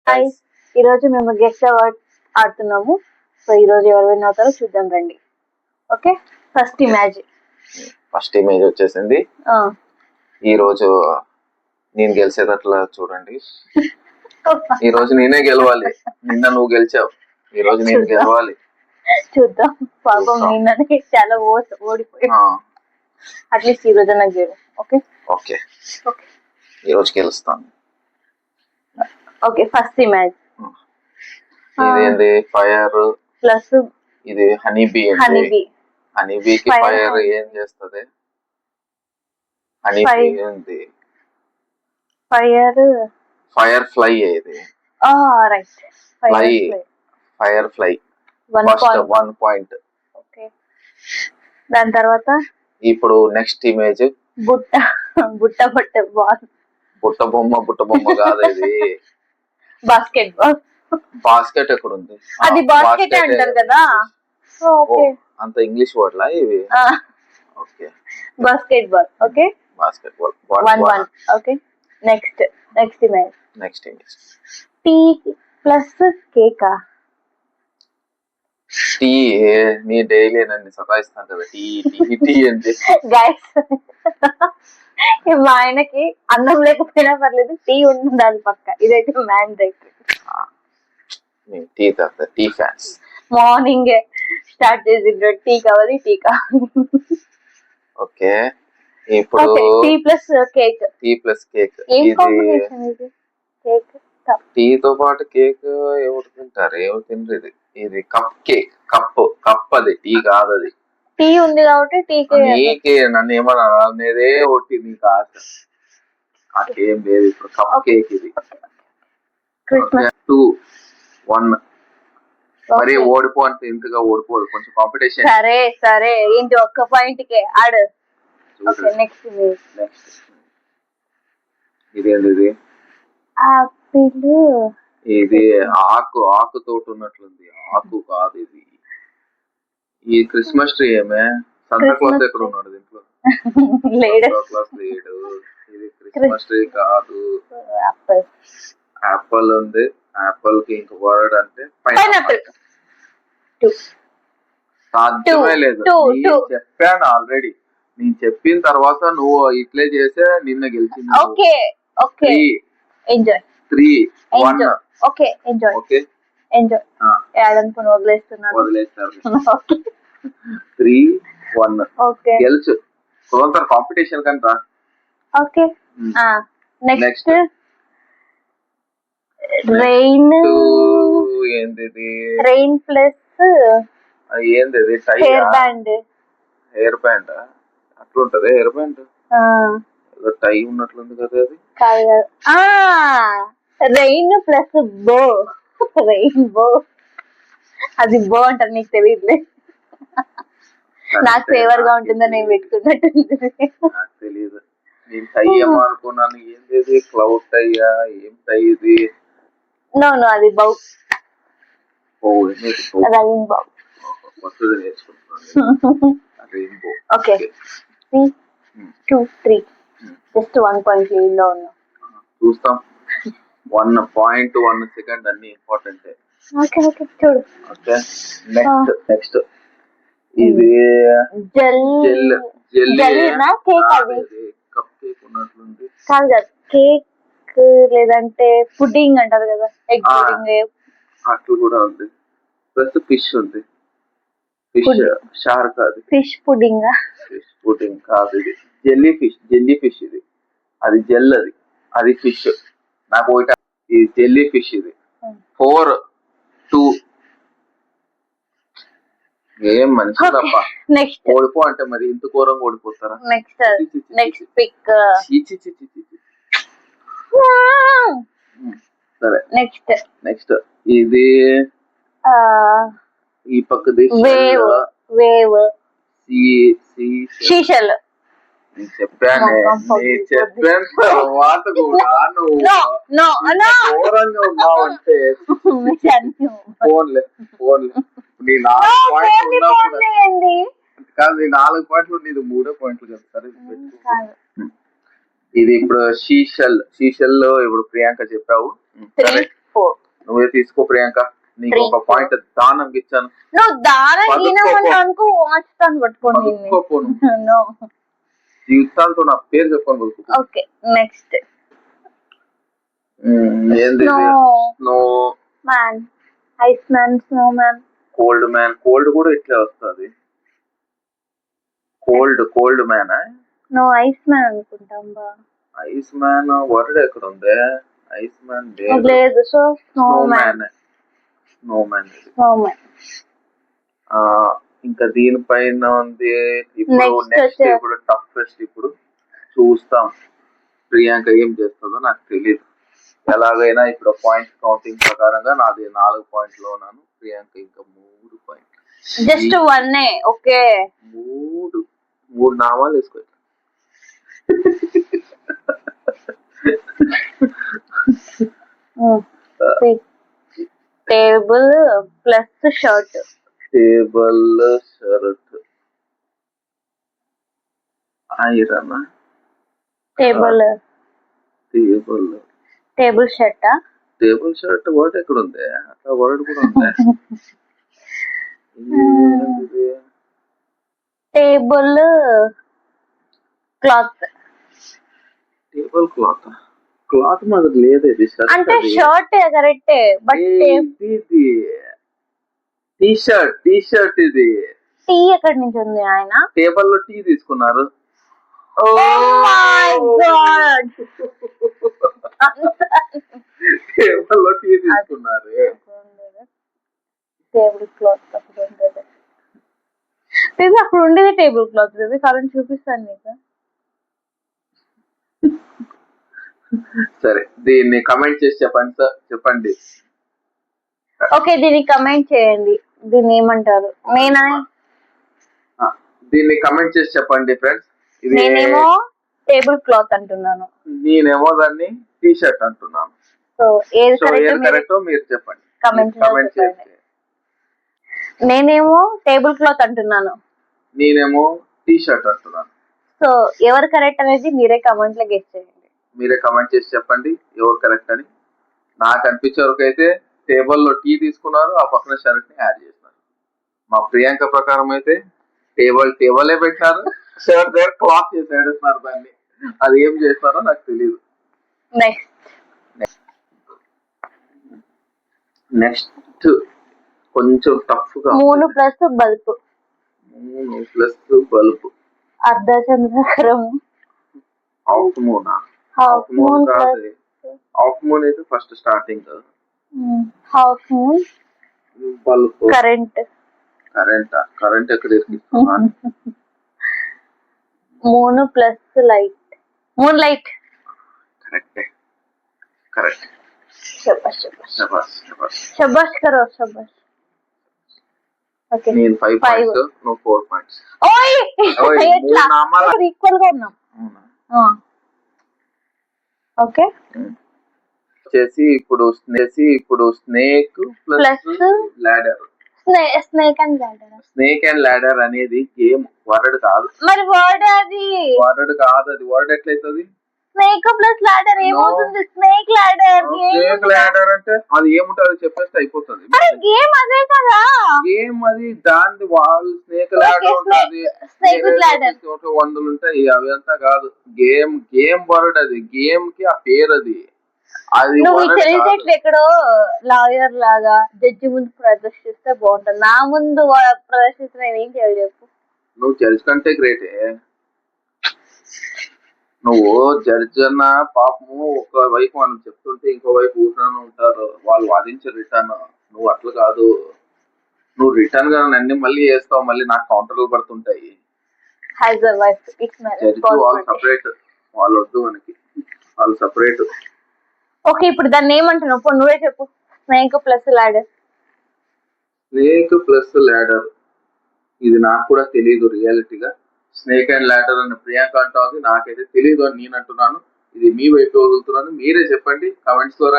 Hi, ఈ రోజు మేము గెస్ట్ అవార్డ్ ఆడుతున్నాము. సో ఈ రోజు ఎవరు విన్ అవుతారో చూద్దాం రండి. ఓకే, ఫస్ట్ ఇమేజ్ వచ్చేసింది. ఈ రోజు నేను గెలిచేటట్లా చూడండి. ఈ రోజు నేనే గెలవాలి. నిన్న నువ్వు గెలిచావు, ఈ రోజు నేను గెలవాలి. చూద్దాం. పాపం నిన్ననే చాలా ఓడిపోయి, అట్లీస్ట్ ఈ రోజు నాకు గెలు. ఓకే ఓకే ఓకే, ఈ రోజు గెలుస్తాను. ఓకే, ఫస్ట్ ఇమేజ్ ఇదేంది? ఫైర్ ప్లస్ ఇది హనీ బీ. హనీబీకి ఫైర్ ఏం చేస్తుంది? హనీబీ ఉంది. Firefly. ఇది right, firefly. First 1 point. Okay, దాని తర్వాత ఇప్పుడు నెక్స్ట్ ఇమేజ్ బుట్ట బాల్. బుట్ట బొమ్మ కాదు ఇది. బాస్కెట్ ఎక్కడ ఉంది? అది బాస్కెట్ అంటారు కదా. ఓకే, అంత ఇంగ్లీష్ వర్డ్లా ఇవి? Okay, basketball. Okay, basketball. 1-1. Okay, next image tea plus కేకా. టీ నీ డైలీ నన్ను సతాయిస్తాను కదా. టీ అంటే గైస్, మా ఆయనకి అన్నం లేకపోయినా పర్లేదు, టీ ఉండాలి పక్క. ఇదైతే మ్యాన్ దగ్గర. టీ ఫ్యాన్స్ మార్నింగ్ స్టార్ట్ చేసి టీ కావాలి. ఓకే, ఇప్పుడు టీ ప్లస్ కేక్. ఏం కాంబినేషన్ ఇది? కేక్ టీతో పాటు కేక్ ఎవరు తింటారు? ఎవరు తినరు. ఇది కప్ కేక్. కప్ అది, టీ కాదు. అది టీ ఉంది కాబట్టి నీకే నన్ను ఏమన్నా అనేదే ఒకటి. నీకు ఆశ నాకేం లేదు. ఇప్పుడు కప్ కేక్ ఇది. 2-1. మరి ఓడిపో అంటే ఇంతగా ఓడిపోదు, కొంచెం కాంపిటీషన్. సరే ఏంటి, ఒక్క పాయింట్ కే ఆడు. నెక్స్ట్ ఇదేంటి? ఆపిల్. ఇది ఆకు తోటి ఉన్నట్లుంది. ఆకు కాదు ఇది. ఈ క్రిస్మస్ ట్రీ ఏమే? సంతా క్లాస్ ఎక్కడ ఉన్నాడు దీంట్లో? క్లాస్ లేడు. ఇది క్రిస్మస్ ట్రీ కాదు. యాపిల్ ఉంది. యాపిల్ కి ఇంక వర్డ్ అంటే పైనాపిల్. సాధ్యమే లేదు. చెప్పాను ఆల్రెడీ. నేను చెప్పిన తర్వాత నువ్వు ఇట్లే చేసే నిన్న గెలిచింది. Okay, enjoy. 3-1. Okay, enjoy. ఏడనుకుని వదిలేస్తారు. 3-1 గెలుచు. కొంత కాంపిటీషన్ కంటా. Okay, next rain. ఏంది? రెయిన్ ప్లస్ ఏంది? హెయిర్ బ్యాండ్ అట్లుంటది. హెయిర్ బ్యాండ్ ఏదో టై ఉన్నట్లుంది కదా. అది కాదు. Rain plus bow. రెయిన్బో. అది బో అంటారు, నీకు తెలియదులే. నాకు ఫేవర్ గా ఉంటుందని నేను పెట్టుకున్నట్టుంది. నాకు తెలియదు. నేను టై ఏమో అనుకున్నాను. ఏంది? క్లౌడ్ టైయా? ఏం టై ఇది? నో, అది బౌ. రెయిన్బో. కొత్తది నేర్చుకుంటున్నాను. Rainbow. Okay, 3-2-3. Just 1 point lead లో ఉన్నాం. చూస్తాం. 1 పాయింట్ 1 సెకండ్ అన్ని ఇంపార్టెంట్. ఓకే, చూడు. ఓకే, నెక్స్ట్ ఇది జెల్లీ. కప్ కేక్ ఉన్నట్లుంది. కాదు కదా, కేక్ లేదంటే పుడ్డింగ్ అంటారు కదా, ఎగ్ పుడ్డింగ్. అట్లు కూడా ఉంది. ప్లస్ ఫిష్ ఉంది. షార్క్. అది ఫిష్ పుడ్డింగ్ కాదు. ఇది జెల్లీ ఫిష్. ఇది అది జెల్. అది ఫిష్. నాకు ఒకటి ఇది జెల్లీ ఫిష్. ఇది 4-2. ఏం మంచి తప్ప. నెక్స్ట్ ఓడిపో అంటే మరి ఇంత ఘోరంగా ఓడిపోతారా? Next pic. సరే, నెక్స్ట్ ఇది ఈ పక్కది వేవ్. శీషల్. చెప్పాను తర్వాత కూడా నువ్వు ఘోరంగా ఉన్నావు అంటే ఫోన్లే. నీ 4 పాయింట్లు ఉన్నప్పుడు కాదు. నీ 4 పాయింట్లు, నీది 3 పాయింట్లు కదా. సరే, ఇది ఇప్పుడు శీషల్ లో ఇప్పుడు ప్రియాంక చెప్పావు. 4. నువ్వే తీసుకో ప్రియాంక, నీకు 3, ఒక పాయింట్ దానం ఇచ్చాను. నువ్వు దారం పదుకోపో. గీనమని అనుకో వాచుతాను పట్టుకొని పదుకోపోను. నో. జీవితాంతో నా పేరు చెప్పుకొని బతుకు. Okay next. ఏంది snow snowman, iceman, snowman, cold man. Cold కూడా ఇట్లా వస్తుంది. Cold man. No iceman అనుకుంటాం బా. ఐస్ మ్యాన్ వర్డ్ ఎక్కడ ఉంది? ఐస్ మ్యాన్ లేదు. So snowman. Snowman. Snowman. ఇంకా దీనిపైన ఉంది. ఇప్పుడు Next నెక్స్ట్ వచ్చే- ఇప్పుడు టఫెస్ట్. ఇప్పుడు చూస్తాం ప్రియాంక ఏం చేస్తుందో. నాకు తెలియదు. ఎలాగైనా ఇప్పుడు పాయింట్ కౌంటింగ్ ప్రకారంగా నాది 4 పాయింట్లు ఉన్నాను. ప్రియాంక ఇంకా 3 పాయింట్లు. Just 1 okay. 3 నామాలు వేసుకో. Table plus shirt. Table shirt. Iron. Table table table shirt. Table shirt word ఎక్కడ ఉంది? అట్లా వర్డ్ కూడా ఉంది. Table cloth. Table cloth. Cloth మనకు లేదు. ఇది అంటే shirt correct but T shirt. ఇది టీ ఎక్కడి నుంచి ఉంది ఆయన? టేబుల్ లో టీ తీసుకున్నారు. టేబుల్ లో టీ తీసుకున్నారు. టేబుల్ క్లాత్ అక్కడ ఉండేది. బేబీ అక్కడ ఉండేది టేబుల్ క్లాత్. బేబీ కరెంట్ చూపిస్తాను నీకు. సరే దీన్ని కమెంట్ చేసి చెప్పండి సార్. చెప్పండి. ఓకే దీన్ని కమెంట్ చేయండి. దీన్ని ఏమంటారు? దీన్ని కమెంట్ చేసి చెప్పండి ఫ్రెండ్స్. నేనేమో టేబుల్ క్లాత్ అంటున్నాను. నేనేమో దాన్ని టీ షర్ట్ అంటున్నాను. సో ఏది కరెక్టో మీరు చెప్పండి. కమెంట్ చేయండి. నేనేమో టేబుల్ క్లాత్ అంటున్నాను. నేనేమో టీ షర్ట్ అంటున్నాను. సో ఎవరు కరెక్ట్ అనేది మీరే కమెంట్ లో గెస్ చేయండి. మీరే కమెంట్ చేసి చెప్పండి ఎవరు కరెక్ట్ అని. నాకు అనిపించే వరకు అయితే టేబుల్ లో టీ తీసుకున్నారు, ఆ పక్కన షర్ట్ ని యాడ్ చేస్తున్నారు. మా ప్రియాంక ప్రకారం అయితే టేబులే పెట్టారు, షర్ట్ దగ్గర క్లాత్ చేసి ఏడుస్తున్నారు దాన్ని. అది ఏం చేస్తారో నాకు తెలియదు. నెక్స్ట్ కొంచెం టఫ్ గా. 3 ప్లస్ బల్బ్. 3 plus bulb. అర్ధచంద్రకరం. Half moon. హాఫ్ మూన్ కాదు. హాఫ్ మూన్ అయితే first starting. Half moon. Bulb. Current ఎక్కడ ఇస్తున్నా? 3 plus light. Moonlight. Correct. శబాష్ కరో శబాష్. ఓకే నేను 5 పాయింట్స్, నువ్వు 4 పాయింట్స్. ఓయ్ ఎట్లా ఈక్వల్ గా ఉన్నాం. ఓకే ఇప్పుడు snake plus ladder. Snake and ladder అనేది గేమ్. వర్డ్ కాదు. మరి వర్డ్ అది. వర్డ్ కాదు. అది వర్డ్ ఎట్లయితుంది? స్నేక్ ప్లస్ లాడర్ ఏమవుతుంది? Snake ladder. స్నేక్ లాడర్ అంటే అది ఏముంటుంది చెప్పేస్తే అయిపోతుంది. గేమ్ అదే కదా. గేమ్ అది దాని వాళ్ళు స్నేక్ లాడర్ ఉంటుంది. స్నేక్ లాడర్ 100 ఉంటాయి. అవి అంతా కాదు. గేమ్ వర్డ్ అది. గేమ్ కి ఆ పేరు అది. అది నువ్వు తెలిసేట్లు ఎక్కడో లాయర్ లాగా జడ్జి ముందు ప్రదర్శిస్తే బాగుంటుంది. నా ముందు ప్రదర్శిస్తే నేను ఏం చేయాలి చెప్పు? నువ్వు జడ్జి కంటే గ్రేటే. నువ్వు జడ్జి అన్న పాపము ఒకవైపు మనం చెప్తుంటే ఇంకోవైపు ఊరుకునే ఉంటారు. వాళ్ళు వాదించే రిటర్న్. నువ్వు అట్లా కాదు. నువ్వు రిటర్న్ గా అన్ని మళ్ళీ చేస్తావు. మళ్ళీ నాకు కౌంటర్లు పడుతుంటాయి. జడ్జి వాళ్ళు సపరేట్. వాళ్ళు వద్దు మనకి. వాళ్ళు సపరేట్. ఓకే ఇప్పుడు దాన్ని ఏమంటున్నావు? నువ్వే చెప్పు. Snake plus ladder. ఇది నాకు కూడా తెలియదు రియాలిటీగా. స్నేక్ అండ్ లాడర్ అని ప్రియాంక అంటా ఉంది. నాకైతే తెలియదు అని నేను అంటున్నాను. ఇది మీ వైపు వదులుతున్నాను. మీరే చెప్పండి కమెంట్స్ ద్వారా.